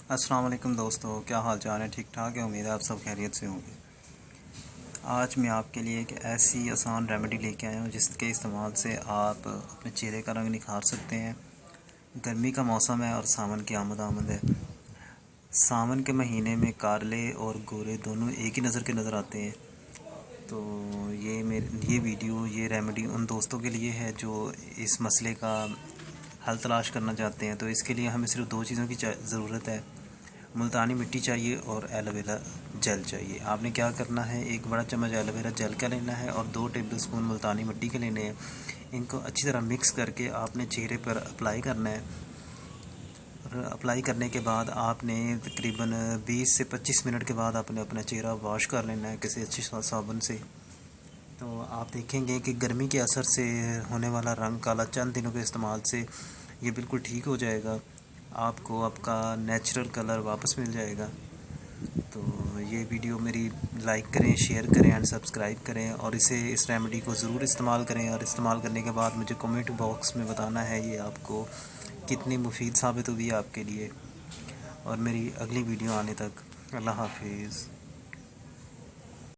السلام علیکم دوستو، کیا حال چال ہے؟ ٹھیک ٹھاک ہے؟ امید ہے آپ سب خیریت سے ہوں گے۔ آج میں آپ کے لیے ایک ایسی آسان ریمیڈی لے کے آیا ہوں جس کے استعمال سے آپ اپنے چہرے کا رنگ نکھار سکتے ہیں۔ گرمی کا موسم ہے اور ساون کی آمد ہے۔ ساون کے مہینے میں کارلے اور گورے دونوں ایک ہی نظر کے نظر آتے ہیں۔ تو یہ ویڈیو، یہ ریمیڈی ان دوستوں کے لیے ہے جو اس مسئلے کا حل تلاش کرنا چاہتے ہیں۔ تو اس کے لیے ہمیں صرف دو چیزوں کی ضرورت ہے، ملتانی مٹی چاہیے اور ایلو ویرا جیل چاہیے۔ آپ نے کیا کرنا ہے، ایک بڑا چمچ ایلو ویرا جیل کا لینا ہے اور 2 ٹیبل سپون ملتانی مٹی کے لینے ہیں۔ ان کو اچھی طرح مکس کر کے آپ نے چہرے پر اپلائی کرنا ہے، اور اپلائی کرنے کے بعد آپ نے تقریباً 20 سے 25 منٹ کے بعد آپ نے اپنا چہرہ واش کر لینا ہے کسی اچھی صابن سے۔ تو آپ دیکھیں گے کہ گرمی کے اثر سے ہونے والا رنگ کالا چند دنوں کے استعمال سے یہ بالکل ٹھیک ہو جائے گا، آپ کو آپ کا نیچرل کلر واپس مل جائے گا۔ تو یہ ویڈیو میری لائک کریں، شیئر کریں اینڈ سبسکرائب کریں، اور اس ریمیڈی کو ضرور استعمال کریں، اور استعمال کرنے کے بعد مجھے کمنٹ باکس میں بتانا ہے یہ آپ کو کتنی مفید ثابت ہوئی ہے آپ کے لیے۔ اور میری اگلی ویڈیو آنے تک اللہ حافظ۔